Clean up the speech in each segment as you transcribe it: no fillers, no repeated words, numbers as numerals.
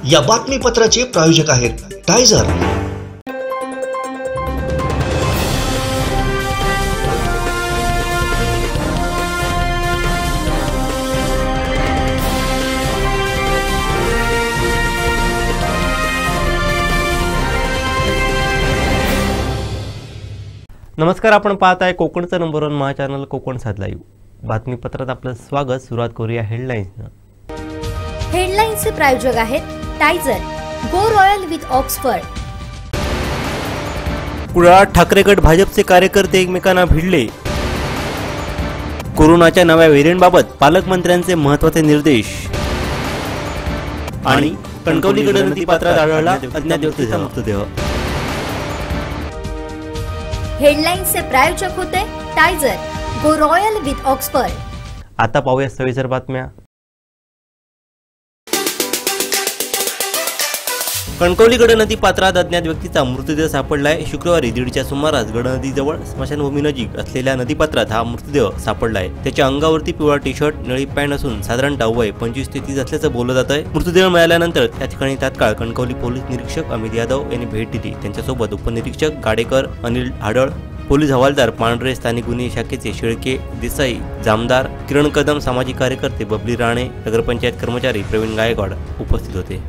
या बातमीपत्राचे प्रायोजक आहेत टायझर। नमस्कार, आपण पाहत आहे कोकणचं नंबर 1 महा चॅनल कोकण सात लाईव्ह। बातमीपत्रात आपलं स्वागत। सुरुवात करूया हेडलाईन्सनं। हेडलाईन्सचे प्रायोजक आहेत टायझर, go royal with Oxford. Kudal Thackeray गट भाजपचे कार्यकर्ते एकमेकांना भिडले। कोरोनाच्या नव्या व्हेरियंटबाबत पालकमंत्र्यांचे महत्त्वाचे निर्देश। आणि कणकवलीकडे नदीपात्रात आढळला अज्ञात व्यक्तीचा मृतदेह। हेडलाईन्सचे प्रायोजक होते टायझर, गो रॉयल विथ ऑक्सफर्ड। आता पाहूया सविस्तर बातम्या। कणकवली गडनदी पात्रात अज्ञात व्यक्तीचा मृतदेह सापडलाय। शुक्रवारी 1:30च्या सुमारास गडनदीजवळ स्मशानभूमी नजीक असलेल्या नदीपात्रात हा मृतदेह सापडलाय। त्याच्या अंगावरती पिवळा टी शर्ट, निळी पॅन्ट असून साधारणतः वय 25 ते 30 असल्याचं बोललं जात आहे। मृतदेह मिळाल्यानंतर त्या ठिकाणी तात्काळ कणकवली पोलीस निरीक्षक अमित यादव यांनी भेट दिली। त्यांच्यासोबत उपनिरीक्षक गाडेकर, अनिल हाडळ, पोलीस हवालदार पांढरे, स्थानिक गुन्हे शाखेचे शेळके, देसाई, जामदार, किरण कदम, सामाजिक कार्यकर्ते बबली राणे, नगरपंचायत कर्मचारी प्रवीण गायकवाड उपस्थित होते।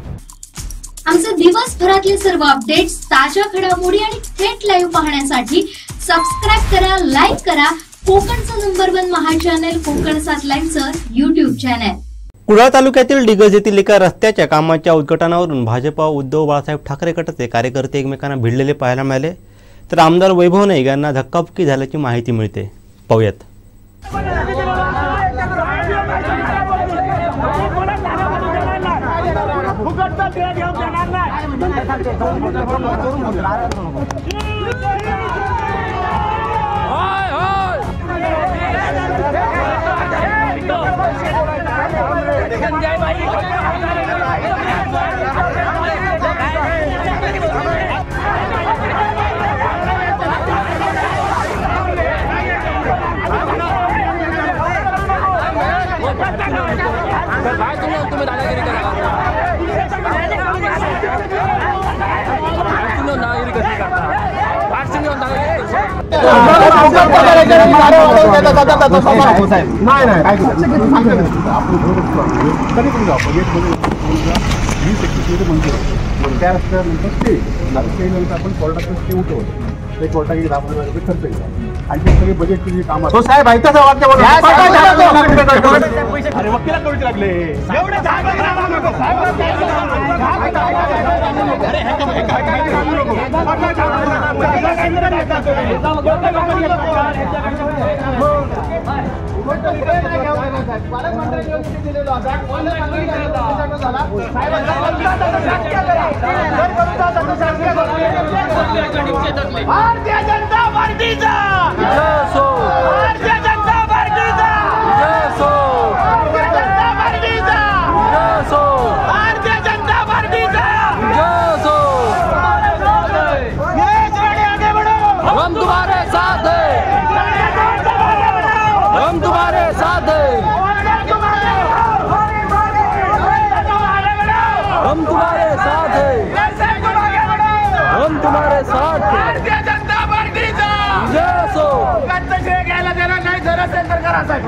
आमचे दिवसभरातले सर्व अपडेट्स, ताज्या घडामोडी आणि थेट लाईव्ह पाहण्यासाठी सबस्क्राइब करा, लाईक करा कोकणचं नंबर 1 महा चॅनल कोकण सात लाईव्हचं YouTube चॅनल। कुडाळ तालुक्यातील डिगज येथील एका रस्त्याच्या कामाच्या उद्घाटनावरून भाजप उद्धव बाळासाहेब ठाकरे गटाचे कार्यकर्ते एकमेकांना भिडलेले पाहायला मिळाले। तर आमदार वैभव नाईक यांना धक्काबुक्की झाल्याची माहिती मिळते। पाहूयात। भारतीय जनता पार्टीचा भारतीय जनता पार्टीचा भारतीय जनता पार्टीचा भारतीय जनता पार्टीचा आगे बढ़ो, हम तुम्हारे साथ हैं, हम तुम्हारे साथ हैं, हम तुम्हारे साथ हैं, हम तुम्हारे साथ हैं। भारतीय जनता पार्टीचा जय असो। श्रेय घ्यायला देणार नाही, जरा सेंटर करा साहेब।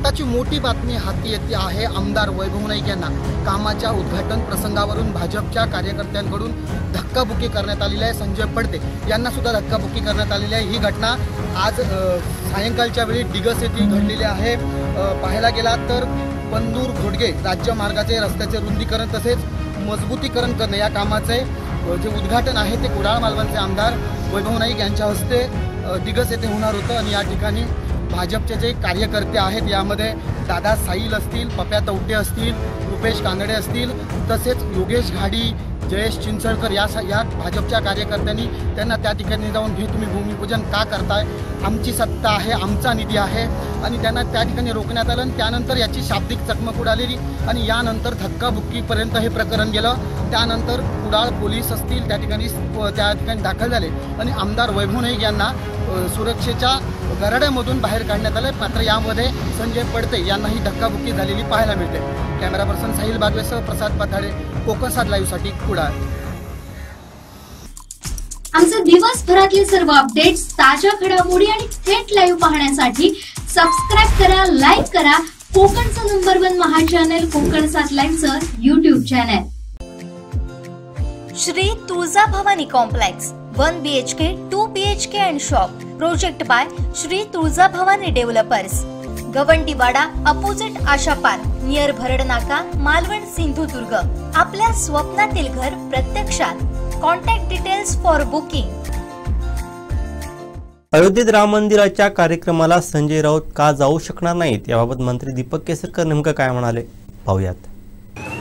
आताची मोठी बातमी हाती येते आहे आमदार वैभव नाईक यांना कामाच्या उद्घाटन प्रसंगावरून भाजपच्या कार्यकर्त्यांकडून धक्काबुक्की करण्यात आलेली आहे। संजय पडते यांना सुद्धा धक्काबुक्की करण्यात आलेली आहे। ही घटना आज सायंकाळच्या वेळी डिगस येथे घडलेली आहे। पाहायला गेला तर पंदूर घोडगे राज्य मार्गाचे रस्त्याचे रुंदीकरण तसेच मजबूतीकरण करणे या कामाचे जे उद्घाटन आहे ते कुडाळ मालवणचे आमदार वैभव नाईक यांच्या हस्ते डिगस येथे होणार होतं आणि या ठिकाणी भाजपचे जे कार्यकर्ते आहेत यामध्ये दादा साईल असतील, पप्या तवटे असतील, रुपेश कांदडे असतील तसेच योगेश घाडी, जयेश चिंचळकर या भाजपच्या कार्यकर्त्यांनी त्यांना त्या ठिकाणी जाऊन हे तुम्ही भूमिपूजन का करताय, आमची सत्ता आहे, आमचा निधी आहे आणि त्यांना त्या ठिकाणी रोखण्यात आलं आणि त्यानंतर याची शाब्दिक चकमक उडालेली आणि यानंतर धक्काबुक्कीपर्यंत हे प्रकरण गेलं। त्यानंतर कुडाळ पोलीस असतील त्या ठिकाणी दाखल झाले आणि आमदार वैभव नाईक यांना सुरक्षेच्या गराड्यामधून बाहेर काढण्यात आले। मात्र यामध्ये संजय पडते यांनाही धक्काबुक्की झालेली पाहायला मिळते। कॅमेरा पर्सन साहिल बागवेसह प्रसाद पथाडे, कोकण 7 लाईव्हसाठी कुडाळ। आमचे दिवसभरातले सर्व अपडेट्स, ताज्या घडामोडी आणि थेट लाईव्ह पाहण्यासाठी सबस्क्राईब करा, लाईक करा कोकणचं नंबर 1 महा चॅनल कोकण 7 लाईव्हचं YouTube channel. Shri Tulja Bhavani complex 1 BHK 2 BHK and shop project by Shri Tulja Bhavani developers, Gavandiwada opposite Asha park near Bharad नाका, मालवण, सिंधुदुर्ग। आपल्या स्वप्नातील घर प्रत्यक्षात। Contact details for booking. अयोध्येत राम मंदिराच्या कार्यक्रमाला संजय राऊत का जाऊ शकणार नाहीत याबाबत मंत्री दीपक केसरकर नेमकं काय म्हणाले पाहूयात।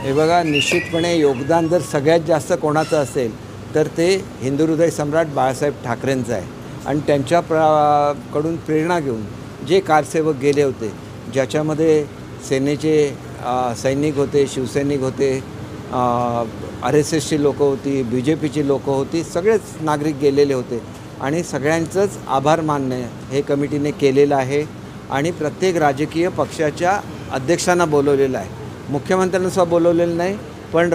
हे बघा, निश्चितपणे योगदान जर सगळ्यात जास्त कोणाचं असेल तर ते हिंदू हृदय सम्राट बाळासाहेब ठाकरेंचं आहे आणि त्यांच्या कडून प्रेरणा घेऊन जे कारसेवक गेले होते, ज्याच्यामध्ये सेनेचे सैनिक होते, शिवसैनिक होते, RSSची लोकं होती, BJPची लोकं होती, सगळेच नागरिक गेलेले होते आणि सगळ्यांचंच आभार मानणे हे कमिटीने केलेलं आहे आणि प्रत्येक राजकीय पक्षाच्या अध्यक्षांना बोलवलेलं आहे। मुख्यमंत्र्यांना सुद्धा बोलवलेलं नाही, पण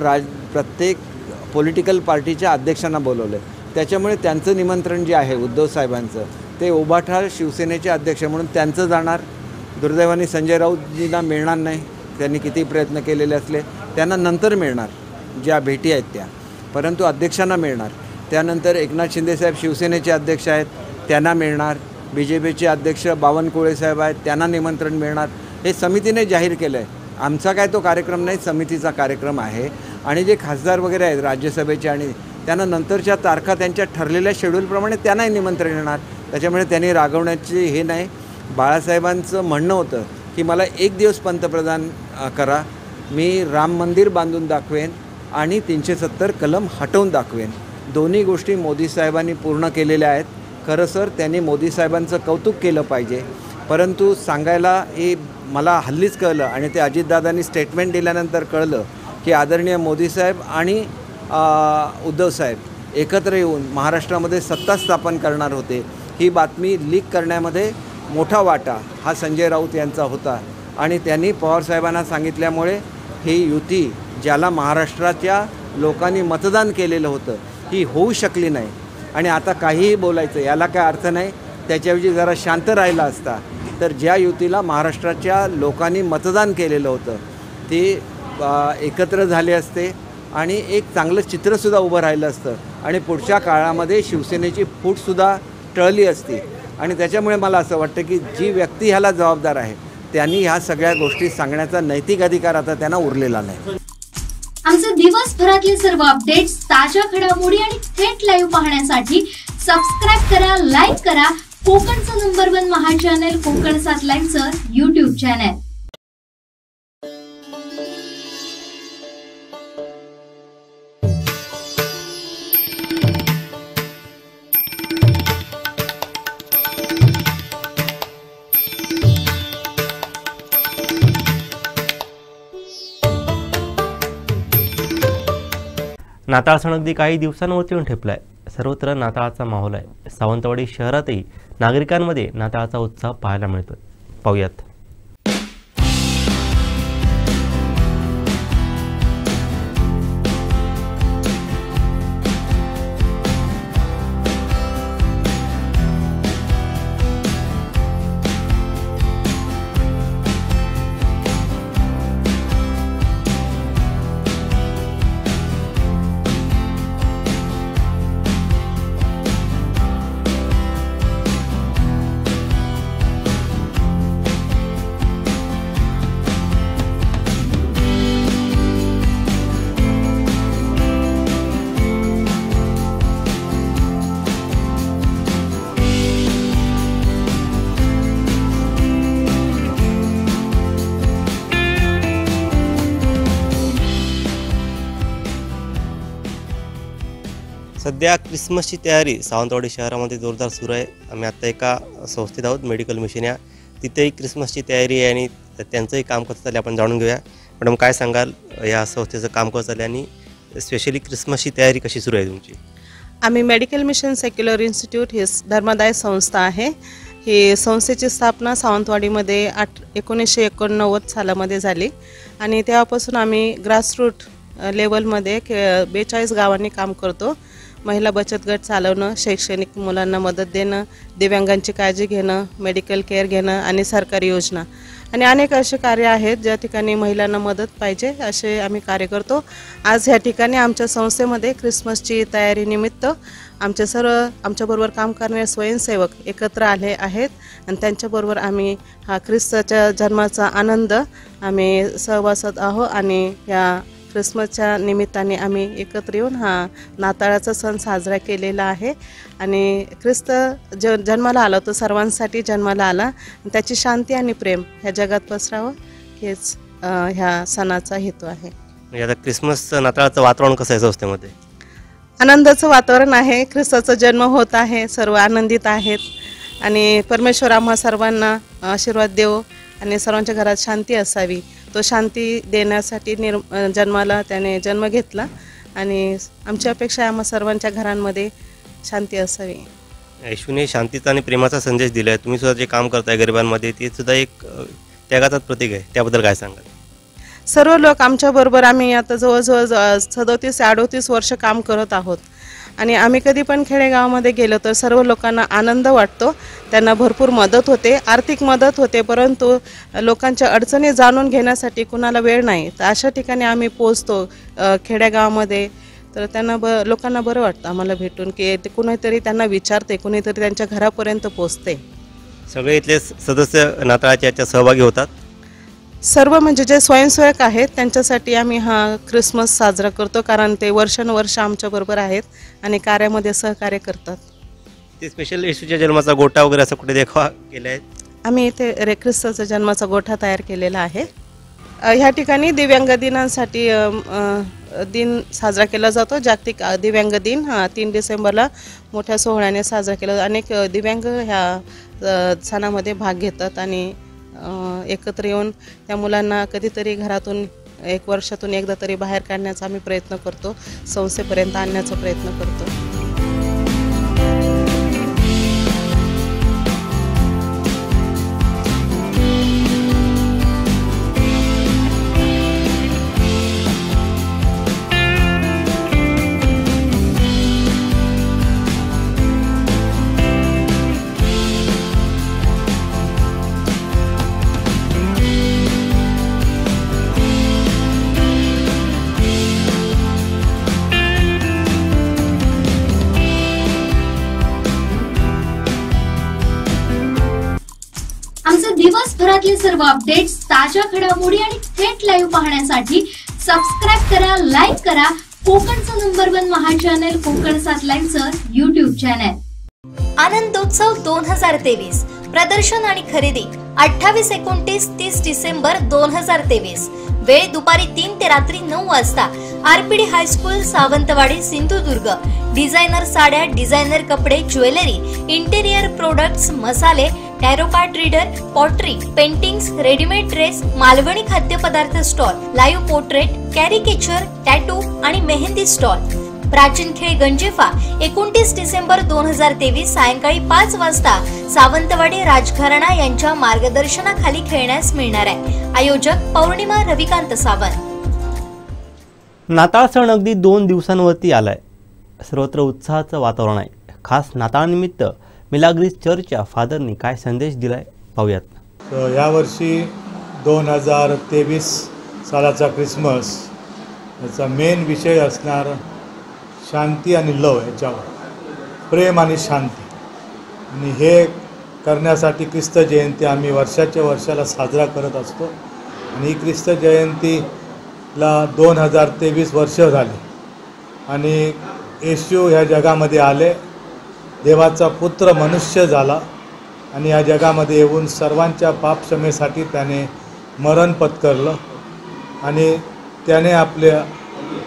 प्रत्येक पॉलिटिकल पार्टीच्या अध्यक्षांना बोलवलं आहे। त्याच्यामुळे त्यांचं निमंत्रण जे आहे उद्धव साहेबांचं ते उभाठाळ शिवसेनेचे अध्यक्ष म्हणून त्यांचं जाणार। दुर्दैवाने संजय राऊतजींना मिळणार नाही, त्यांनी किती प्रयत्न केलेले असले त्यांना नंतर मिळणार ज्या भेटी आहेत त्या, परंतु अध्यक्षांना मिळणार। त्यानंतर एकनाथ शिंदेसाहेब शिवसेनेचे अध्यक्ष आहेत त्यांना मिळणार, BJPचे अध्यक्ष बावनकुळे साहेब आहेत त्यांना निमंत्रण मिळणार। हे समितीने जाहीर केलं आहे, आमचा काय तो कार्यक्रम नाही, समितीचा कार्यक्रम आहे आणि जे खासदार वगैरे आहेत राज्यसभेचे आणि त्यांना नंतरच्या तारखा त्यांच्या ठरलेल्या शेड्यूलप्रमाणे त्यांनाही निमंत्रण येणार। त्याच्यामुळे त्यांनी रागवण्याची हे नाही। बाळासाहेबांचं म्हणणं होतं की मला 1 दिवस पंतप्रधान करा, मी राम मंदिर बांधून दाखवेन आणि 370 कलम हटवून दाखवेन। दोन्ही गोष्टी मोदी साहेबांनी पूर्ण केलेल्या आहेत। खरं सर त्यांनी मोदी साहेबांचं कौतुक केलं पाहिजे, परंतु सांगायला हे मला हल्लीच कळलं आणि ते अजितदादांनी स्टेटमेंट दिल्यानंतर कळलं की आदरणीय मोदी साहेब आणि उद्धव साहेब एकत्र येऊन महाराष्ट्रामध्ये सत्ता स्थापन करणार होते। ही बातमी लीक करण्यामध्ये मोठा वाटा हा संजय राऊत यांचा होता आणि त्यांनी पवारसाहेबांना सांगितल्यामुळे ही युती ज्याला महाराष्ट्राच्या लोकांनी मतदान केलेलं होतं ही होऊ शकली नाही आणि आता काहीही बोलायचं याला काय अर्थ नाही। त्याच्याऐवजी जरा शांत राहिला असता तर ज्या युतीला महाराष्ट्राच्या लोकांनी मतदान केलेलं होतं ते एकत्र झाले असते आणि एक चांगलं चित्रसुद्धा उभं राहिलं असतं आणि पुढच्या काळामध्ये शिवसेनेची फूटसुद्धा टळली असती आणि त्याच्यामुळे मला असं वाटतं की जी व्यक्ती ह्याला जबाबदार आहे त्यांनी ह्या सगळ्या गोष्टी सांगण्याचा नैतिक अधिकार आता त्यांना उरलेला नाही। आमचे दिवसभरातले सर्व अपडेट्स, ताज्या घडामोडी आणि थेट लाईव्ह पाहण्यासाठी सबस्क्राईब करा, लाईक करा कोकणचं नंबर 1 महा चॅनल कोकण 7 लाईव्हचं YouTube चॅनल। नाताळ सण अगदी काही दिवसांवरती येऊन ठेपलाय। सर्वत्र नाताळाचा माहोल आहे। सावंतवाडी शहरातही नागरिकांमध्ये नाताळाचा उत्साह पाहायला मिळतोय। पाहूयात। सध्या क्रिसमसची तयारी सावंतवाडी शहरामध्ये जोरदार सुरू आहे. आम्ही आत्ता एका संस्थेत आहोत, मेडिकल मिशन या. तिथेही क्रिसमसची तयारी आहे आणि त्यांचंही काम कसं चाललं आपण जाणून घेऊया. मॅडम, काय सांगाल, या संस्थेचं काम कसं चाललं आणि स्पेशली क्रिसमसची तयारी कशी सुरू आहे तुमची? आम्ही मेडिकल मिशन सेक्युलर इन्स्टिट्यूट ही धर्मादाय संस्था आहे. ही संस्थेची स्थापना सावंतवाडीमध्ये 1989 सालामध्ये झाली आणि तेव्हापासून आम्ही ग्रासरूट लेवलमध्ये 42 गावांनी काम करतो. महिला बचत गट चालवणं, शैक्षणिक मुलांना मदत देणं, दिव्यांगांची काळजी घेणं, मेडिकल केअर घेणं आणि सरकारी योजना आणि अनेक असे कार्य आहेत ज्या ठिकाणी महिलांना मदत पाहिजे असे आम्ही कार्य करतो. आज ह्या ठिकाणी आमच्या संस्थेमध्ये क्रिसमसची तयारीनिमित्त आमच्याबरोबर काम करणारे स्वयंसेवक एकत्र आले आहेत आणि त्यांच्याबरोबर आम्ही हा ख्रिस्ताच्या जन्माचा आनंद आम्ही सहवासात आहोत आणि या क्रिसमसच्या निमित्ताने आम्ही एकत्र येऊन हा नाताळाचा सण साजरा केलेला आहे. आणि ख्रिस्त जन्माला आला, तो सर्वांसाठी जन्माला आला, त्याची शांती आणि प्रेम ह्या जगात पसरावं हेच ह्या सणाचा हेतू आहे. म्हणजे आता क्रिसमसचं नाताळाचं वातावरण कसं आहे संस्थेमध्ये? आनंदाचं वातावरण आहे. ख्रिस्ताचा जन्म होत आहे, सर्व आनंदित आहेत आणि परमेश्वर आम्हा सर्वांना आशीर्वाद देवो आणि सर्वांच्या घरात शांती असावी. तो शांती देण्यासाठी जन्माला त्याने जन्म घेतला आणि आमची अपेक्षा आहे आम्हा सर्वांच्या घरांमध्ये शांती असावी. येशूने शांतीचा आणि प्रेमाचा संदेश दिला आहे. तुम्ही सुद्धा जे काम करताय गरिबांमध्ये ते सुद्धा एक त्यागाचाच प्रतीक आहे. त्याबद्दल काय सांगाल? सर्व लोक आमच्याबरोबर, आम्ही आता जवळजवळ 37 ते 38 वर्ष काम करत आहोत आणि आम्ही कधी पण खेडेगावामध्ये गेलो तर सर्व लोकांना आनंद वाटतो, त्यांना भरपूर मदत होते, आर्थिक मदत होते, परंतु लोकांच्या अडचणी जाणून घेण्यासाठी कुणाला वेळ नाही. तर अशा ठिकाणी आम्ही पोचतो खेडेगावामध्ये, तर त्यांना लोकांना बरं वाटतं आम्हाला भेटून की ते कुणीतरी त्यांना विचारते, कुणीतरी त्यांच्या घरापर्यंत पोचते. सगळे इथले सदस्य नाताळाच्या याच्यात सहभागी होतात? सर्व म्हणजे जे स्वयंसेवक आहेत त्यांच्यासाठी आम्ही हा क्रिसमस साजरा करतो, कारण ते वर्षानुवर्ष आमच्याबरोबर आहेत आणि कार्यामध्ये सहकार्य करतात. ते स्पेशल येशूच्या जन्माचा गोठा वगैरे असं कुठे देखावा केला आहे? आम्ही इथे ख्रिस्ताचा जन्माचा गोठा तयार केलेला आहे. ह्या ठिकाणी दिव्यांग दिनांसाठी दिन साजरा केला जातो. जागतिक दिव्यांग दिन 3 डिसेंबरला मोठ्या सोहळ्याने साजरा केला. अनेक दिव्यांग ह्या सणामध्ये भाग घेतात आणि एकत्र येऊन त्या मुलांना कधीतरी घरातून 1 वर्षातून एकदा तरी बाहेर काढण्याचा आम्ही प्रयत्न करतो, संस्थेपर्यंत आणण्याचा प्रयत्न करतो. आमचे दिवसभरातले सर्व अपडेट्स, ताज्या घडामोडी आणि थेट लाईव्ह पाहण्यासाठी सबस्क्राईब करा, लाईक करा कोकणचं नंबर 1 महा चॅनल कोकण 7 लाईव्हचं YouTube चॅनल. आनंदोत्सव 2023 प्रदर्शन आणि खरेदी 28, 29, 30 डिसेंबर 2023. वेळ दुपारी 3 ते रात्री 9 वाजता. RPD high school, Sawantwadi, Sindhudurg. Designer साड्या, डिझायनर कपडे, ज्वेलरी, इंटेरियर प्रोडक्ट्स, मसाले, tarot card reader, pottery, paintings, readymade dress, Malvani खाद्यपदार्थ stall, live portrait, caricature, tattoo आणि मेहंदी स्टॉल. प्राचीन खेळ गंजेफा 29 डिसेंबर 2023 सायंकाळी 5 वाजता सावंतवाडी राजघराणा यांच्या मार्गदर्शनाखाली खेळण्यास मिळणार आहे. आयोजक पौर्णिमा रविकांत सावंत. नाताळ सण अगदी 2 दिवसांवरती आलाय. सर्वत्र उत्साहाचं वातावरण आहे. खास नाताळनिमित्त मिलाग्रीस चर्चच्या फादरनी काय संदेश दिलाय पाहूयात. यावर्षी 2023 सालाचा क्रिसमस याचा मेन विषय असणार शांती आणि लव, याच्यावर प्रेम आणि शांती. आणि हे करण्यासाठी ख्रिस्त जयंती आम्ही वर्षाला साजरा करत असतो. आणि ही ख्रिस्त जयंतीला 2023 वर्ष झाली आणि येशू ह्या जगामध्ये आले, देवाचा पुत्र मनुष्य झाला आणि या जगामध्ये येऊन सर्वांच्या पापक्षमेसाठी त्याने मरण पत्करलं आणि त्याने आपल्या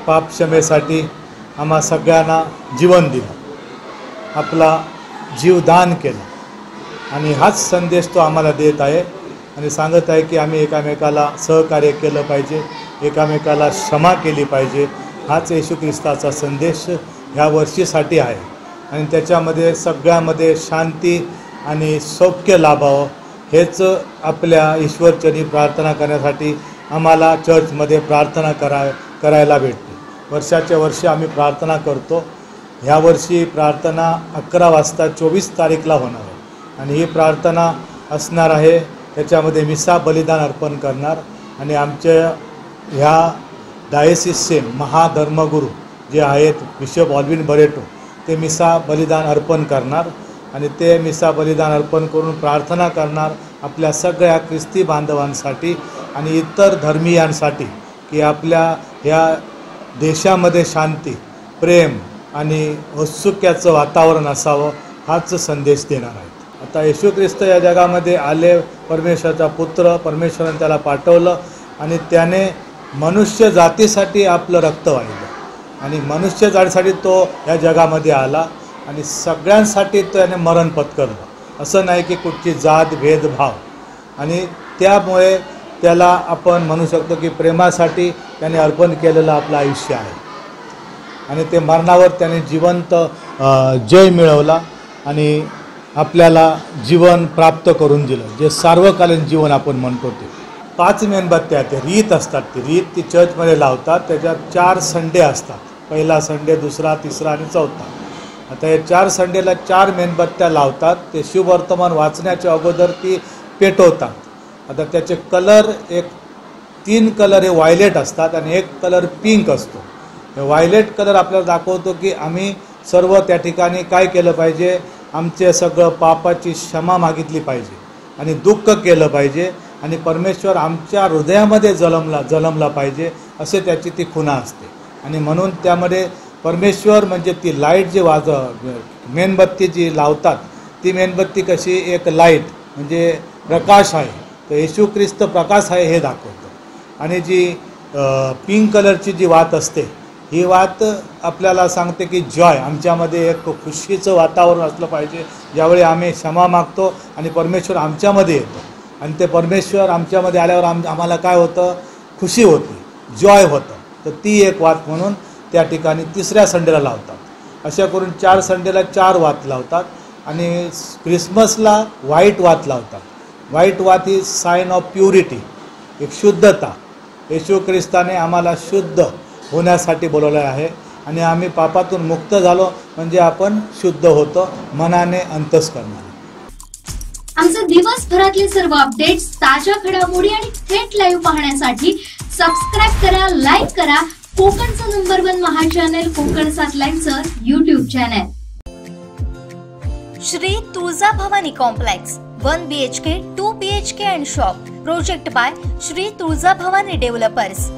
पापक्षमेसाठी आम्हा सगळ्यांना जीवन दिलं, आपला जीव दान केलं आणि हाच संदेश तो आम्हाला देत आहे आणि सांगत आहे की आम्ही एकामेकाला सहकार्य केलं पाहिजे, एकामेकाला क्षमा केली पाहिजे. हाच येशू ख्रिस्ताचा संदेश ह्या वर्षीसाठी आहे आणि त्याच्यामध्ये सगळ्यामध्ये शांती आणि सौख्य लाभावं हेच आपल्या ईश्वरचरणी प्रार्थना करण्यासाठी आम्हाला चर्चमध्ये प्रार्थना करायला भेटते. वर्षाच्या वर्षी आम्ही प्रार्थना करतो. ह्या वर्षी प्रार्थना 11 वाजता 24 तारीखला होणार आहे आणि ही प्रार्थना असणार आहे. त्याच्यामध्ये मिसा बलिदान अर्पण करणार आणि आमच्या ह्या डायसिसचे महाधर्मगुरू जे आहेत बिशप ऑल्विन बरेटो ते मिसा बलिदान अर्पण करणार आणि ते मिसा बलिदान अर्पण करून प्रार्थना करणार आपल्या सगळ्या ख्रिस्ती बांधवांसाठी आणि इतर धर्मीयांसाठी की आपल्या ह्या देशामध्ये शांती, प्रेम आणि औत्सुक्याचं वातावरण असावं हाच संदेश देणार आहे. आता येशू ख्रिस्त या जगामध्ये आले, परमेश्वराचा पुत्र, परमेश्वराने त्याला पाठवलं आणि त्याने मनुष्य जातीसाठी आपलं रक्त वाहिलं आणि मनुष्य जातीसाठी तो या जगामध्ये आला आणि सगळ्यांसाठी त्याने मरण पत्करलं. असं नाही की कुठची जात भेदभाव आणि त्यामुळे त्याला आपण म्हणू शकतो की प्रेमासाठी त्याने अर्पण केलेलं आपलं आयुष्य आहे आणि ते मरणावर त्याने जिवंत जय मिळवला आणि आपल्याला जीवन प्राप्त करून दिलं, जे सार्वकालीन जीवन आपण म्हणतो. ते 5 मेणबत्त्या ते रीत असतात. ती चर्चमध्ये लावतात. त्याच्यात 4 संडे असतात. पहिला संडे, दुसरा, तिसरा आणि चौथा. आता हे 4 संडेला 4 मेणबत्त्या लावतात. ते शुभवर्तमान वाचण्याच्या अगोदर ती पेटवतात. आता त्याचे कलर 3 कलर हे व्हायलेट असतात आणि 1 कलर पिंक असतो. व्हायलेट कलर आपल्याला दाखवतो की आम्ही सर्व त्या ठिकाणी काय केलं पाहिजे, आमचे सगळं पापाची क्षमा मागितली पाहिजे आणि दुःख केलं पाहिजे आणि परमेश्वर आमच्या हृदयामध्ये जलमला पाहिजे, असे त्याची ती खुणा असते. आणि म्हणून त्यामध्ये परमेश्वर म्हणजे ती लाईट जी मेणबत्ती जी लावतात ती मेणबत्ती कशी एक लाईट म्हणजे प्रकाश आहे, तर येशू ख्रिस्त प्रकाश आहे हे दाखवतं. आणि जी पिंक कलरची जी वात असते ही वात आपल्याला सांगते की जॉय, आमच्यामध्ये एक खुशीचं वातावरण असलं पाहिजे ज्यावेळी आम्ही क्षमा मागतो आणि परमेश्वर आमच्यामध्ये येतो आणि ते परमेश्वर आमच्यामध्ये आल्यावर आम्हाला काय होतं, खुशी होती, जॉय होतं. तर ती एक वात म्हणून त्या ठिकाणी 3ऱ्या संडेला लावतात. अशा करून 4 संडेला 4 वात लावतात आणि क्रिसमसला व्हाईट वात लावतात. व्हाईट वात ही साइन ऑफ प्युरिटी, एक शुद्धता. येशू ख्रिस्ताने आम्हाला शुद्ध होण्यासाठी बोलवलं आहे आणि आम्ही पापातून मुक्त झालो म्हणजे आपण शुद्ध होतो मनाने, अंतःकरणाने. आमचे दिवसभरातले सर्व अपडेट्स, ताज्या घडामोडी आणि थेट लाईव्ह पाहण्यासाठी सबस्क्राईब करा, लाईक करा कोकणचं नंबर 1 महा चॅनल कोकण 7 लाईव्हचं YouTube channel. Shri Tuljabhavani complex 1 BHK 2 BHK and shop. Project by Shri Tuljabhavani developers.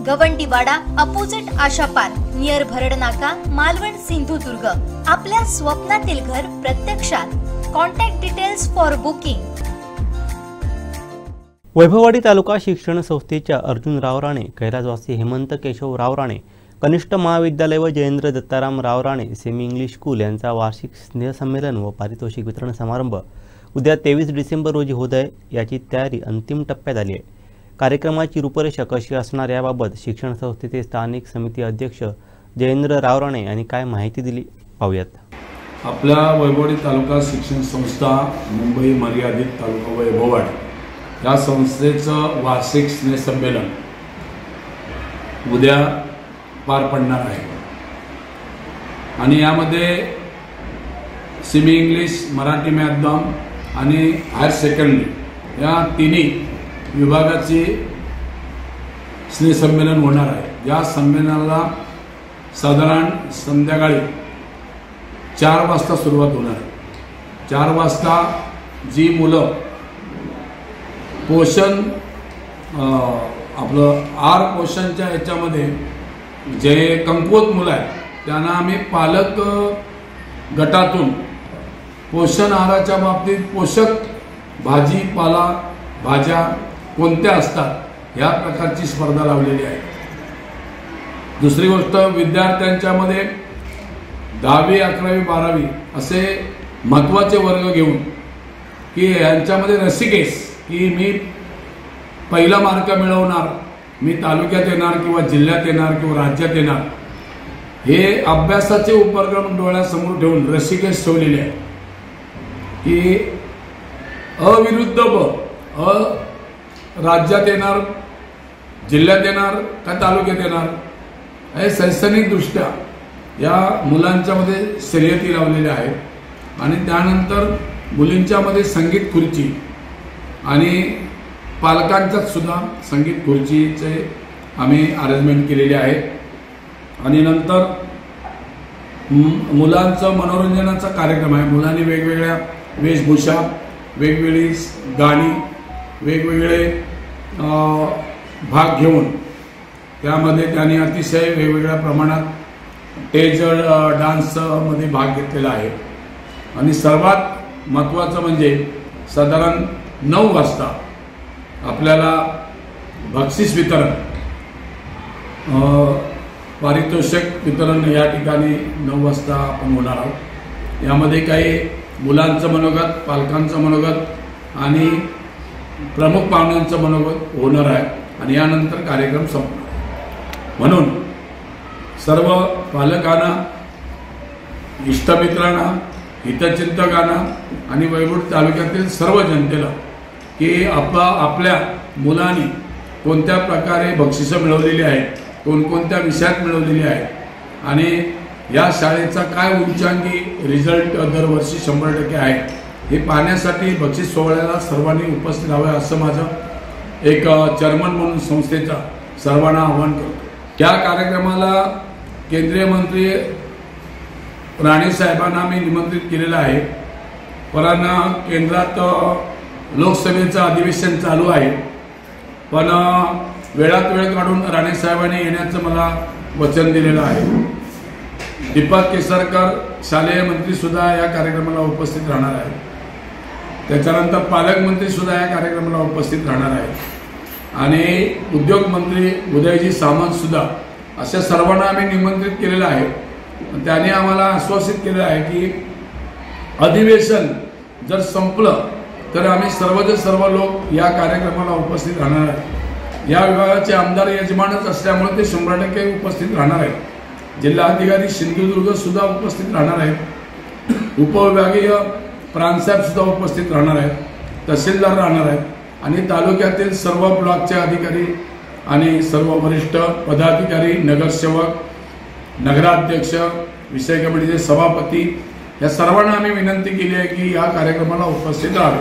Gavantiwada opposite Asha park, near Bharad नाका, मालवण, सिंधुदुर्ग. आपल्या स्वप्नातील घर प्रत्यक्षात. Contact details for booking. Vaibhavwadi taluka शिक्षण संस्थेच्या अर्जुनराव राणे, कैलासवासी हेमंत केशवराव राणे कनिष्ठ महाविद्यालय व जयेंद्र दत्ताराम राव राणे सेमी इंग्लिश स्कूल यांचा वार्षिक स्नेहसंमेलन व पारितोषिक वितरण समारंभ उद्या 23 डिसेंबर रोजी होत आहे. याची तयारी अंतिम टप्प्यात आली आहे. कार्यक्रमाची रूपरेषा कशी असणार याबाबत शिक्षण संस्थेचे स्थानिक समिती अध्यक्ष जयेंद्र राव राणे यांनी काय माहिती दिली पाहूयात. आपल्या वैभववाडी तालुका शिक्षण संस्था मुंबई मर्यादित तालुका वैभववाडी या संस्थेचं वार्षिक स्नेहसंमेलन उद्या पार पडणार आहे आणि यामध्ये सेमी इंग्लिश, मराठी माध्यम आणि हायर सेकंडरी या तिन्ही विभागाचे स्नेहसंमेलन होणार आहे. या संमेलनाला साधारण संध्याकाळी 4 वाजता सुरुवात होणार आहे. 4 वाजता जी मुलं पोषण आपलं पोषणच्या ह्याच्यामध्ये जे कमकुवत मुलं आहेत त्यांना आम्ही पालक गटातून पोषण आहाराच्या बाबतीत पोषक भाजीपाला भाज्या कोणत्या असतात ह्या प्रकारची स्पर्धा लावलेली आहे. दुसरी गोष्ट, विद्यार्थ्यांच्यामध्ये 10वी 11वी 12वी असे महत्त्वाचे वर्ग घेऊन की यांच्यामध्ये रसिकेस की मी पहिला मार्क मिळवणार, मी तालुक्यात येणार किंवा जिल्ह्यात येणार किंवा राज्यात येणार, हे अभ्यासाचे उपक्रम डोळ्यासमोर ठेवून रसिकेस ठेवलेले आहे की अविरुद्ध ब, राज्यात येणार, जिल्ह्यात येणार का तालुक्यात येणार, हे शैक्षणिकदृष्ट्या या मुलांच्यामध्ये शर्यती लावलेल्या आहेत. आणि त्यानंतर मुलींच्यामध्ये संगीत खुर्ची आणि पालकांच्यात सुद्धा संगीत खुर्चीचे आम्ही अरेंजमेंट केलेले आहे. आणि नंतर मुलांचं मनोरंजनाचा कार्यक्रम आहे. मुलांनी वेगवेगळ्या वेशभूषा, वेगवेगळी गाणी, वेगवेगळे भाग घेऊन त्यामध्ये त्यांनी अतिशय वेगवेगळ्या प्रमाणात स्टेज डान्समध्ये भाग घेतलेला आहे. आणि सर्वात महत्त्वाचं म्हणजे साधारण 9 वाजता आपल्याला बक्षीस वितरण, पारितोषिक वितरण या ठिकाणी 9 वाजता आपण होणार आहोत. यामध्ये काही मुलांचं मनोगत, पालकांचं मनोगत आणि प्रमुख पाहुण्यांचं मनोगत होणार आहे. आणि यानंतर कार्यक्रम संपणार. म्हणून सर्व पालकांना, इष्टमित्रांना, हितचिंतकांना आणि वैभव तालुक्यातील सर्व जनतेला की आपल्या मुलांनी कोणत्या प्रकारे बक्षिसं मिळवलेली आहेत, कोणकोणत्या विषयात मिळवलेली आहेत आणि या शाळेचा काय उच्चांकी रिझल्ट दरवर्षी 100% आहे हे पाहण्यासाठी बक्षीस सोहळ्याला सर्वांनी उपस्थित राहावे असं माझं एक चेअरमन म्हणून संस्थेचा सर्वांना आवाहन करतो. त्या कार्यक्रमाला केंद्रीय मंत्री राणे साहेबांना मी निमंत्रित केलेलं आहे. पण केंद्रात लोकसभेचं अधिवेशन चालू आहे. पण वेळात वेळ काढून राणे साहेबांनी येण्याचं मला वचन दिलेलं आहे. दीपक केसरकर शालेय मंत्री सुद्धा या कार्यक्रमाला उपस्थित राहणार आहे. त्याच्यानंतर पालकमंत्री सुद्धा या कार्यक्रमाला उपस्थित राहणार आहे. आणि उद्योग मंत्री उदयजी सामंत सुद्धा, अशा सर्वांना आम्ही निमंत्रित केलेलं आहे. त्याने आम्हाला आश्वासित केलं आहे की अधिवेशन जर संपलं तर आम्ही सर्व लोक या कार्यक्रमाला उपस्थित राहणार आहे. या विभागाचे आमदार यजमानच असल्यामुळे ते 100% उपस्थित राहणार आहेत. जिल्हाधिकारी सिंधुदुर्ग सुद्धा उपस्थित राहणार आहेत. उपविभागीय प्रांतसाहेब सुद्धा उपस्थित राहणार आहेत. तहसीलदार राहणार आहेत. आणि तालुक्यातील सर्व ब्लॉकचे अधिकारी आणि सर्व वरिष्ठ पदाधिकारी, नगरसेवक, नगराध्यक्ष, विषय कमिटीचे सभापती या सर्वांना आम्ही विनंती केली आहे की या कार्यक्रमाला उपस्थित राहावे.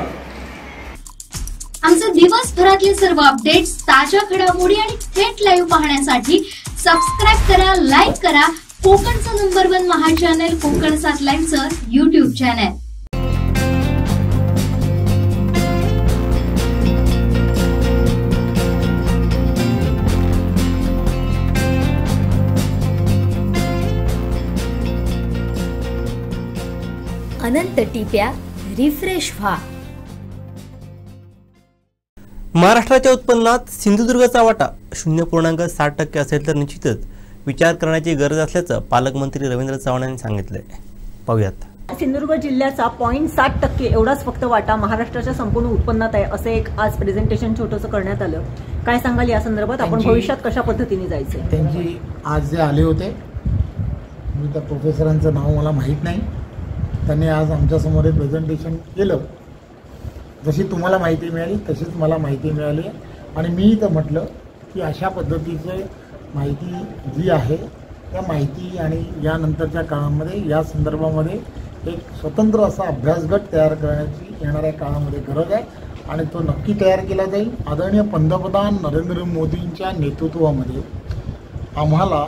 आमचे दिवसभरातले सर्व अपडेट्स, ताज्या घडामोडी आणि थेट लाईव्ह पाहण्यासाठी सबस्क्राईब करा, लाईक करा कोकणचं नंबर 1 महा चॅनल कोकण 7 लाईव्हचं YouTube चॅनल. अनंत टिप्या रिफ्रेश व्हा. महाराष्ट्राच्या उत्पन्नात सिंधुदुर्गचा वाटा 0.7% असेल तर निश्चितच विचार करण्याची गरज असल्याचं पालकमंत्री रवींद्र चव्हाण यांनी सांगितलंय. पाहूयात. सिंधुदुर्ग जिल्ह्याचा 0.7% एवढाच फक्त वाटा महाराष्ट्राच्या संपूर्ण उत्पन्नात आहे, असं एक आज प्रेझेंटेशन छोटंसं करण्यात आलं. काय सांगाल या संदर्भात? आपण भविष्यात कशा पद्धतीने जायचं? त्यांची आज जे आले होते, मी त्या प्रोफेसरांचं नाव मला माहीत नाही, त्यांनी आज आमच्यासमोर एक प्रेझेंटेशन केलं. जशी तुम्हाला माहिती मिळाली तशीच मला माहिती मिळाली. आणि मी तर म्हटलं की अशा पद्धतीचं माहिती जी आहे त्या माहिती आणि यानंतरच्या काळामध्ये या संदर्भामध्ये एक स्वतंत्र असा अभ्यासगट तयार करण्याची येणाऱ्या काळामध्ये गरज आहे. आणि तो नक्की तयार केला जाईल. आदरणीय पंतप्रधान नरेंद्र मोदींच्या नेतृत्वामध्ये आम्हाला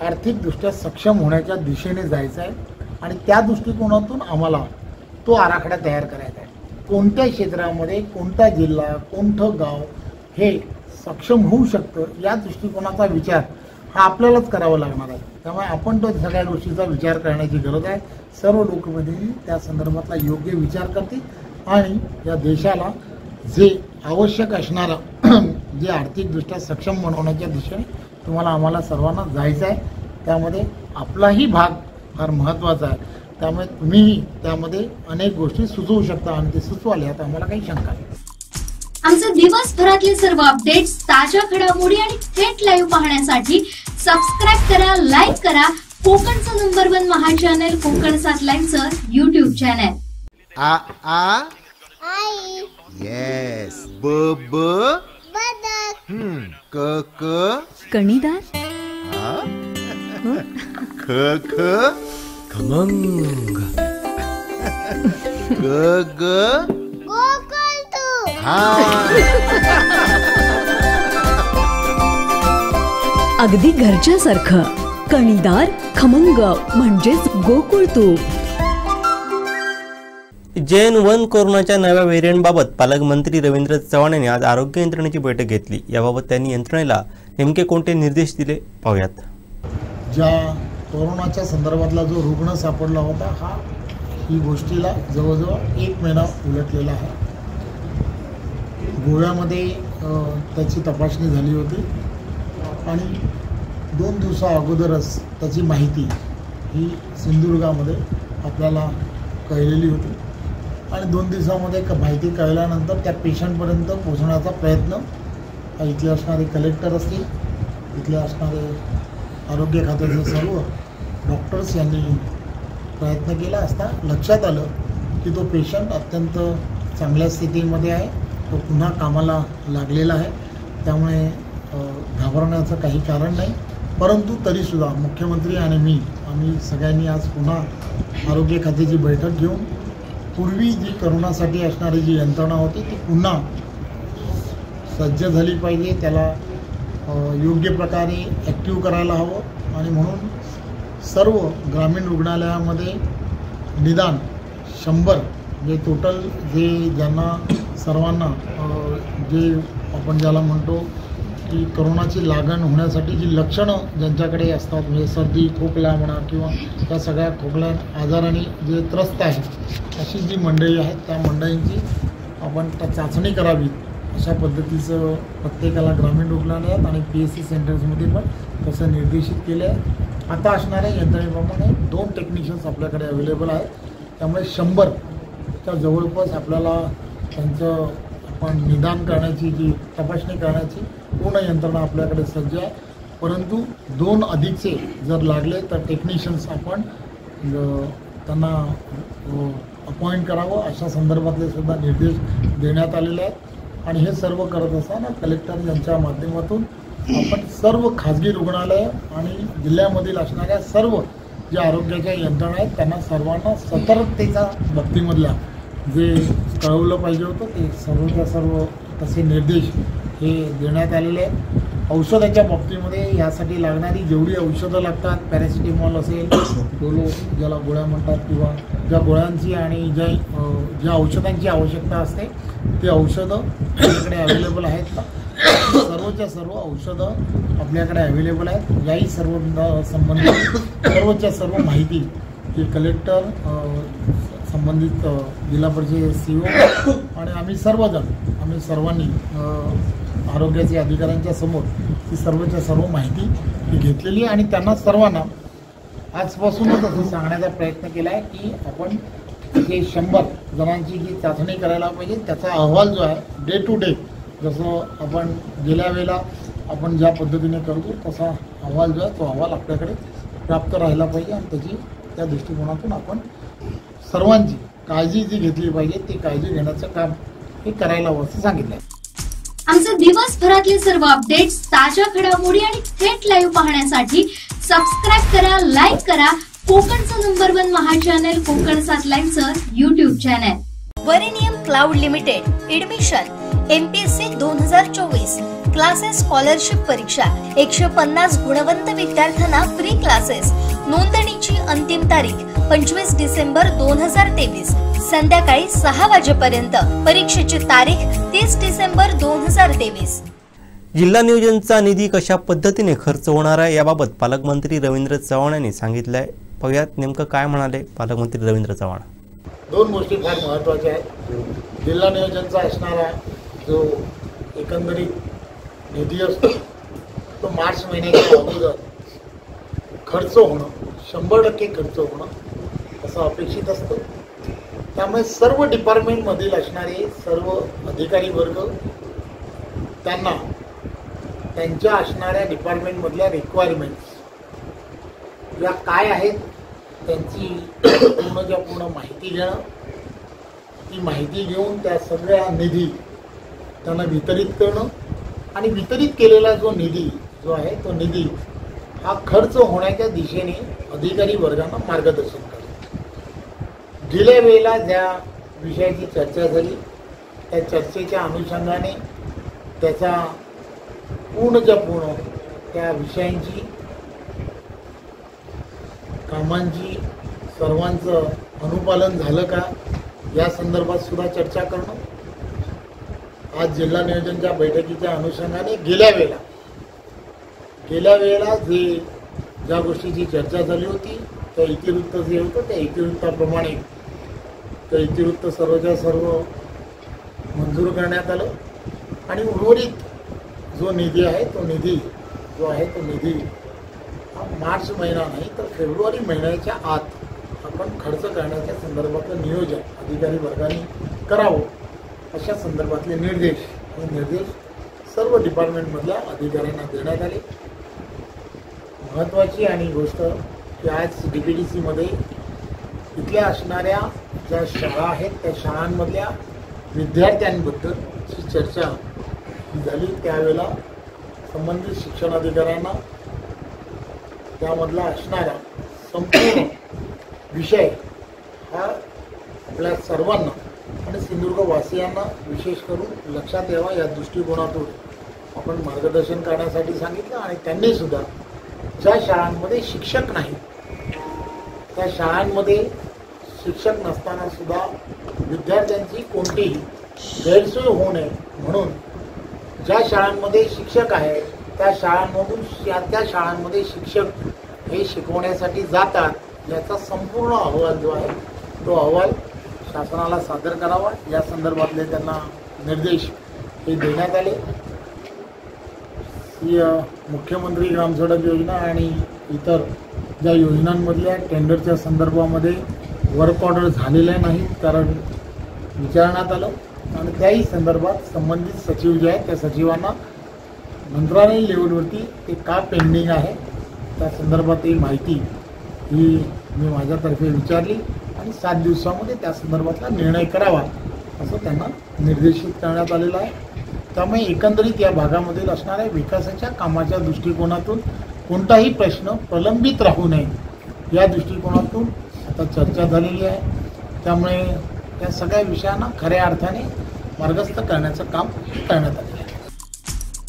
आर्थिकदृष्ट्या सक्षम होण्याच्या दिशेने जायचं आहे. आणि त्या दृष्टिकोनातून आम्हाला तो आराखडा तयार करायचा आहे. कोणत्या क्षेत्रामध्ये कोणता जिल्हा, कोणतं गाव हे सक्षम होऊ शकतं या दृष्टिकोनाचा विचार हा आपल्यालाच करावा लागणार आहे. त्यामुळे आपण तो सगळ्या गोष्टीचा विचार करण्याची गरज आहे. सर्व लोकप्रतिनिधी त्या संदर्भातला योग्य विचार करतील आणि या देशाला जे आवश्यक असणारं जे आर्थिकदृष्ट्या सक्षम बनवण्याच्या दिशेने तुम्हाला आम्हाला सर्वांना जायचं आहे. त्यामध्ये आपलाही भाग फार महत्त्वाचा आहे. त्यामुळे तुम्हीही त्यामध्ये अनेक गोष्टी सुचवू शकता आणि ते सुचवाल यात आम्हाला काही शंका नाही. आमचे दिवसभरातले सर्व अपडेट्स, ताज्या घडामोडी आणि थेट लाईव्ह पाहण्यासाठी सबस्क्राईब करा, लाईक करा कोकणचं नंबर 1 महा चॅनल कोकण 7 लाईव्हचं YouTube चॅनल. आ आ आई येस ब ब बदक क क कणीदार ख ख खमंग ग ग गोकुळतू अगदी घरच्यासारखं कणीदार खमंग म्हणजेच गोकुळ तूप. JN1 कोरोनाच्या नव्या व्हेरियंटबाबत पालकमंत्री रवींद्र चव्हाण यांनी आज आरोग्य यंत्रणेची बैठक घेतली. याबाबत त्यांनी यंत्रणेला नेमके कोणते निर्देश दिले पाहूयात. ज्या कोरोनाच्या संदर्भातला जो रुग्ण सापडला होता ही गोष्टीला जवळजवळ 1 महिना उलटलेला आहे. गोव्यामध्ये त्याची तपासणी झाली होती आणि 2 दिवसा अगोदरच त्याची माहिती ही सिंधुदुर्गामध्ये आपल्याला कळलेली होती आणि 2 दिवसामध्ये माहिती कळल्यानंतर त्या पेशंटपर्यंत पोहोचण्याचा प्रयत्न इथले असणारे कलेक्टर असतील, इथले असणारे आरोग्य खात्याचे सर्व डॉक्टर्स यांनी प्रयत्न केला असता लक्षात आलं की तो पेशंट अत्यंत चांगल्या स्थितीमध्ये आहे. तो पुन्हा कामाला लागलेला आहे. त्यामुळे घाबरण्याचं काही कारण नाही. परंतु तरीसुद्धा मुख्यमंत्री आणि आम्ही सगळ्यांनी आज पुन्हा आरोग्य खात्याची बैठक घेऊन पूर्वी जी करोनासाठी असणारी जी यंत्रणा होती ती पुन्हा सज्ज झाली पाहिजे. त्याला योग्य प्रकारे ॲक्टिव्ह करायला हवं आणि म्हणून सर्व ग्रामीण रुग्णालयामध्ये निदान 100 जे टोटल जे ज्यांना सर्वांना जे आपण ज्याला म्हणतो की करोनाची लागण होण्यासाठी जी लक्षणं ज्यांच्याकडे असतात म्हणजे सर्दी खोकला म्हणा किंवा त्या सगळ्या खोकल्या आजाराने जे त्रस्त आहेत अशी जी मंडळी आहेत त्या मंडळींची आपण चाचणी करावी अशा पद्धतीचं प्रत्येकाला ग्रामीण रुग्णालयात आणि PSC सेंटर्समध्ये पण तसं निर्देशित केलं आहे. आता असणाऱ्या यंत्रणेप्रमाणे 2 टेक्निशियन्स आपल्याकडे अवेलेबल आहेत. त्यामुळे 100च्या जवळपास आपल्याला त्यांचं आपण निदान करण्याची जी तपासणी करण्याची पूर्ण यंत्रणा आपल्याकडे सज्ज आहे. परंतु 2 अधिकचे जर लागले तर टेक्निशियन्स आपण त्यांना अपॉइंट करावं अशा संदर्भातले सुद्धा निर्देश देण्यात आलेले आहेत. आणि हे सर्व करत असताना कलेक्टर यांच्या माध्यमातून आपण सर्व खाजगी रुग्णालय आणि जिल्ह्यामधील असणाऱ्या सर्व ज्या आरोग्याच्या यंत्रणा आहेत त्यांना सर्वांना सतर्कतेच्या बाबतीमधल्या जे कळवलं पाहिजे होतं ते सर्वच्या सर्व तसे निर्देश हे देण्यात आलेले आहेत. औषधाच्या बाबतीमध्ये यासाठी लागणारी जेवढी औषधं लागतात, पॅरासिटेमॉल असेल, डोलो ज्याला गोळ्या म्हणतात किंवा ज्या गोळ्यांची आणि ज्या औषधांची आवश्यकता असते ते औषधं आपल्याकडे अवेलेबल आहेत का? सर्वच्या सर्व औषधं आपल्याकडे अवेलेबल आहेत. याही सर्व संबंधित सर्वच्या सर्व माहिती ही कलेक्टर संबंधित जिल्हा परिषद CO आणि आम्ही सर्वांनी आरोग्याच्या अधिकाऱ्यांच्या समोर ही सर्वच्या सर्व माहिती ही घेतलेली आहे आणि त्यांना सर्वांना आजपासूनच असं सांगण्याचा प्रयत्न केला आहे की आपण हे 100 जणांची जी चाचणी करायला पाहिजे त्याचा अहवाल जो आहे डे टू डे जसं आपण गेल्या वेळेला आपण ज्या पद्धतीने करतो तसा अहवाल जो आहे तो अहवाल आपल्याकडे प्राप्त राहिला पाहिजे आणि त्या दृष्टिकोनातून आपण सर्वांची काळजी जी घेतली पाहिजे ती काळजी घेण्याचं काम हे करायला हवं असं सांगितलं आहे. आमचे दिवसभरातले सर्व अपडेट्स, ताज्या घडामोडी आणि थेट लाईव्ह पाहण्यासाठी सबस्क्राईब करा, लाईक करा कोकणचं नंबर 1 महा चॅनल कोकण 7 लाईव्हचं YouTube channel. Varanium cloud limited. Admission MPSC 2024 classes scholarship परीक्षा 150 गुणवंत विद्यार्थ्यांना फ्री क्लासेस. नोंदणीची अंतिम तारीख 25 डिसेंबर 2023 संध्याकाळी 6 वाजेपर्यंत. परीक्षेची तारीख 30 डिसेंबर 2023. जिल्हा नियोजनचा निधी कशा पद्धतीने खर्च होणार आहे याबाबत पालकमंत्री रवींद्र चव्हाण यांनी सांगितलंय. पाहूयात नेमकं काय म्हणाले पालकमंत्री रवींद्र चव्हाण. 2 गोष्टी फार महत्त्वाच्या आहेत. जिल्हा नियोजनचा असणारा जो एकंदरीत निधी असतो तो मार्च महिन्याच्या अगोदर खर्च होणं 100% खर्च होणं असं अपेक्षित असतं. त्यामुळे सर्व डिपार्टमेंटमधील असणारे सर्व अधिकारी वर्ग त्यांना त्यांच्या असणाऱ्या डिपार्टमेंटमधल्या रिक्वायरमेंट्स या काय आहेत त्यांची पूर्णच्या पूर्ण माहिती घेणं, ती माहिती घेऊन त्या सगळ्या निधी त्यांना वितरित करणं आणि वितरित केलेला जो निधी जो आहे तो निधी हा खर्च होण्याच्या दिशेने अधिकारी वर्गांना मार्गदर्शन करणं. गेल्या वेळेला ज्या विषयाची चर्चा झाली त्या चर्चेच्या अनुषंगाने त्याचा पूर्णच्या पूर्ण त्या विषयांची कामांची सर्वांचं अनुपालन झालं का या संदर्भात सुद्धा चर्चा करणं. आज जिल्हा नियोजनच्या बैठकीच्या अनुषंगाने गेल्या वेळेला ज्या गोष्टीची चर्चा झाली होती त्या इतिवृत्त जे होतं त्या इतिवृत्ताप्रमाणे त्या इतिवृत्त सर्वच्या सर्व मंजूर करण्यात आलं आणि उर्वरित जो निधी आहे तो निधी हा मार्च महिना नाही तर फेब्रुवारी महिन्याच्या आत आपण खर्च करण्याच्या संदर्भातलं नियोजन अधिकारी वर्गाने करावं अशा संदर्भातले निर्देश सर्व डिपार्टमेंटमधल्या अधिकाऱ्यांना देण्यात आले. महत्त्वाची आणि गोष्ट की आज DPDCमध्ये इथल्या असणाऱ्या ज्या शाळा आहेत त्या शाळांमधल्या विद्यार्थ्यांबद्दलची चर्चा झाली. त्यावेळेला संबंधित शिक्षणाधिकाऱ्यांना त्यामधला असणारा संपूर्ण विषय हा आपल्या सर्वांना आणि सिंधुदुर्गवासियांना विशेष करून लक्षात यावा या दृष्टिकोनातून आपण मार्गदर्शन करण्यासाठी सांगितलं. आणि त्यांनी सुद्धा ज्या शाळांमध्ये शिक्षक नाही त्या शाळांमध्ये शिक्षक नसताना सुद्धा विद्यार्थ्यांची कोणतीही गैरसोय होऊ नये म्हणून ज्या शाळांमध्ये शिक्षक आहे त्या शाळांमध्ये शिक्षक हे शिकवण्यासाठी जातात याचा संपूर्ण अहवाल जो आहे तो अहवाल शासनाला सादर करावा या संदर्भातले त्यांना निर्देश हे देण्यात आले. मुख्यमंत्री ग्रामसडक योजना आणि इतर ज्या योजनांमधल्या टेंडरच्या संदर्भामध्ये वर्क ऑर्डर झालेल्या नाहीत कारण विचारण्यात आलं आणि त्याही संदर्भात संबंधित सचिव जे आहेत त्या सचिवांना मंत्रालय लेवलवरती ते का पेंडिंग आहे त्या संदर्भातही माहिती ही मी माझ्यातर्फे विचारली आणि 7 दिवसामध्ये त्या संदर्भातला निर्णय करावा असं त्यांना निर्देशित करण्यात आलेलं आहे. त्यामुळे एकंदरीत या भागामधील असणाऱ्या विकासाच्या कामाच्या दृष्टिकोनातून कोणताही प्रश्न प्रलंबित राहू नये या दृष्टिकोनातून आता चर्चा झालेली आहे. त्यामुळे या सगळ्या विषयांना खऱ्या अर्थाने मार्गस्थ करण्याचं काम करण्यात आले आहे.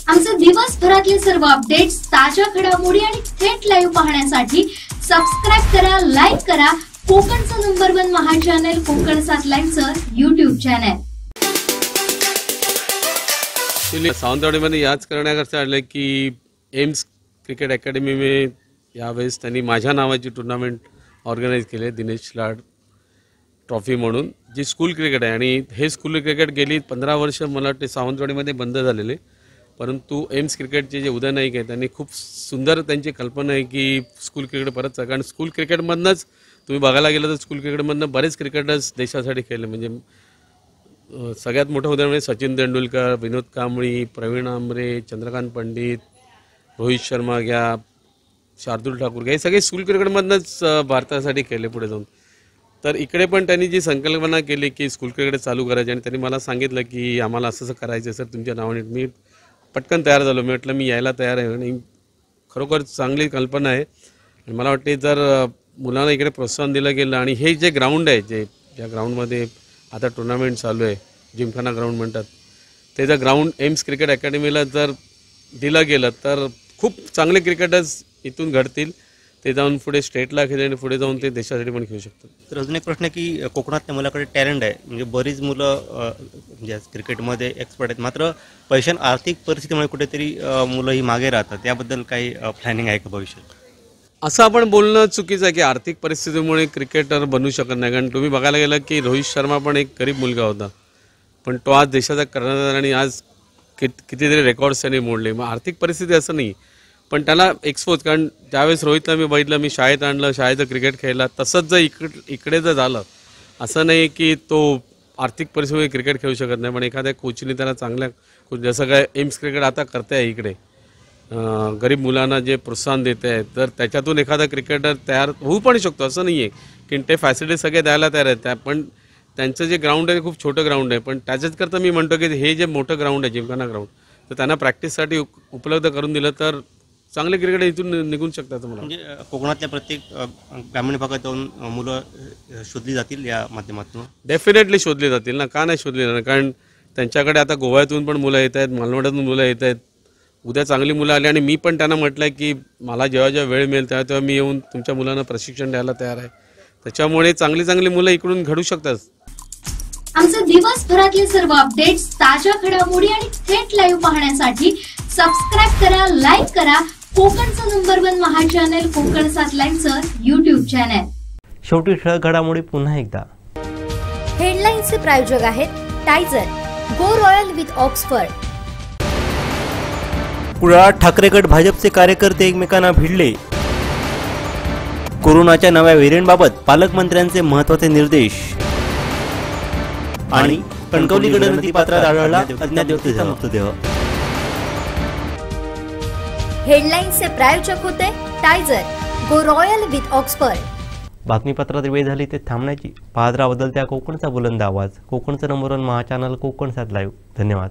आमचे दिवसभरातले सर्व अपडेट्स, ताज्या घडामोडी आणि थेट लाईव्ह पाहण्यासाठी सबस्क्राईब करा, लाईक करा कोकणचं नंबर 1 महा चॅनल कोकण 7 लाईव्हचं YouTube चॅनल. सावंतवाडीमध्ये याच करण्याकरता आलं की एम्स क्रिकेट अकॅडमी में यावेळेस त्यांनी माझ्या नावाची टुर्नामेंट ऑर्गनाईज केली दिनेश लाड ट्रॉफी म्हणून जी स्कूल क्रिकेट आहे. आणि हे स्कूल क्रिकेट गेली 15 वर्ष मला वाटते सावंतवाडीमध्ये बंद झालेले, परंतु एम्स क्रिकेटचे जे उदय नाईक आहे त्यांनी खूप सुंदर त्यांची कल्पना आहे की स्कूल क्रिकेट परत कारण स्कूल क्रिकेटमधनंच तुम्ही बघायला गेलं तर स्कूल क्रिकेटमधनं बरेच क्रिकेटर्स देशासाठी खेळले. म्हणजे सगळ्यात मोठं उदाहरण म्हणजे सचिन तेंडुलकर, विनोद कांबळी, प्रवीण आमरे, चंद्रकांत पंडित, रोहित शर्मा घ्या, शार्दूल ठाकूर घ्या, हे सगळे स्कूल क्रिकेटमधनंच भारतासाठी खेळले पुढे जाऊन. तर इकडे पण त्यांनी जी संकल्पना केली की स्कूल क्रिकेट चालू करायची आणि त्यांनी मला सांगितलं की आम्हाला असं करायचं सर तुमच्या नावाने. मी पटकन तयार झालो. मी म्हटलं मी यायला तयार आहे आणि खरोखर चांगली कल्पना आहे. आणि मला वाटते जर मुलांना इकडे प्रोत्साहन दिलं गेलं आणि हे जे ग्राउंड आहे ज्या ग्राउंडमध्ये आता टुर्नामेंट चालू आहे जिमखाना ग्राउंड म्हणतात ते जर ग्राउंड एम्स क्रिकेट अकॅडमीला जर दिलं गेलं तर खूप चांगले क्रिकेटर्स इथून घडतील. ते जाऊन पुढे स्टेटला खेळले आणि पुढे जाऊन ते देशासाठी पण खेळू शकतात. तर अजून एक प्रश्न की कोकणातल्या मुलाकडे टॅलेंट आहे म्हणजे बरीच मुलं म्हणजे क्रिकेटमध्ये एक्सपर्ट आहेत मात्र पैशां आर्थिक परिस्थितीमुळे कुठेतरी मुलं ही मागे राहतात. त्याबद्दल काही प्लॅनिंग आहे का भविष्यात? असं आपण बोलणं चुकीचं आहे की आर्थिक परिस्थितीमुळे क्रिकेटर बनू शकत नाही. कारण तुम्ही बघायला गेलं की रोहित शर्मा पण एक गरीब मुलगा होता पण तो आज देशाचा कर्णधार आणि आज कितीतरी रेकॉर्ड्स त्यांनी मोडले. मग आर्थिक परिस्थिती असं नाही. पण त्याला एक्सपोज, कारण ज्यावेळेस रोहितला मी बघितलं, मी शाळेत आणलं, शाळेचं क्रिकेट खेळला, तसंच जर इकडे जर झालं, असं नाही की तो आर्थिक परिस्थितीमध्ये क्रिकेट खेळू शकत नाही, पण एखाद्या कोचने त्याला चांगल्या जसं काय एम्स क्रिकेट आता करते आहे इकडे, गरीब मुलांना जे प्रोत्साहन देते आहे, तर त्याच्यातून एखादा क्रिकेटर तयार होऊ पण शकतो. असं नाही आहे की ते फॅसिलिटी सगळे द्यायला तयार आहेत, पण त्यांचं जे ग्राउंड आहे खूप छोटं ग्राउंड आहे, पण त्याच्याचकरता मी म्हणतो की हे जे मोठं ग्राउंड आहे जिमखाना ग्राउंड, तर त्यांना प्रॅक्टिससाठी उपलब्ध करून दिलं तर चांगले क्रिकेट इथून निघून शकतात. म्हणजे कोकणातल्या प्रत्येक ग्रामीण भागातून मुलं शोधली जातील या माध्यमातून. डेफिनेटली शोधली जातील ना, का नाही शोधली जाणार, कारण त्यांच्याकडे आता गोव्यातून पण मुलं येत आहेत, मालवणातून मुलं येत आहेत, उद्या चांगली मुलं आली, आणि मी पण त्यांना म्हटलं की मला जेव्हा जेव्हा वेळ मिळेल तेव्हा मी येऊन तुमच्या मुलांना प्रशिक्षण द्यायला तयार आहे. त्याच्यामुळे चांगली चांगली मुलं इकडून घडू शकतात. आमचे दिवसभरातले सर्व अपडेट्स, ताज्या घडामोडी आणि थेट लाईव्ह पाहण्यासाठी सबस्क्राईब करा, लाईक करा कोकणचं नंबर 1 महा चॅनल कोकण 7 लाईव्हचं YouTube चॅनल. शेवटी ठळक घडामोडी पुन्हा एकदा. हेडलाईन्सचे प्रायोजक आहेत टायझर, go royal with Oxford. Kudal Thackeray गट भाजपचे कार्यकर्ते एकमेकांना भिडले. कोरोनाच्या नव्या व्हेरियंटबाबत पालकमंत्र्यांचे महत्त्वाचे निर्देश. आणि कणकवली गडनदी पात्रात आढळला अज्ञात व्यक्तीचा मृतदेह. हेडलाईन्सचे प्रायोजक होते टायझर, गो रॉयल विथ ऑक्सफर्ड. बातमीपत्रात वेळ झाली ते थांबण्याची. पाहत राहा बदलत्या कोकणचा बुलंद आवाज, कोकणचं नंबर 1 महा चॅनल कोकण 7 लाईव्ह. धन्यवाद.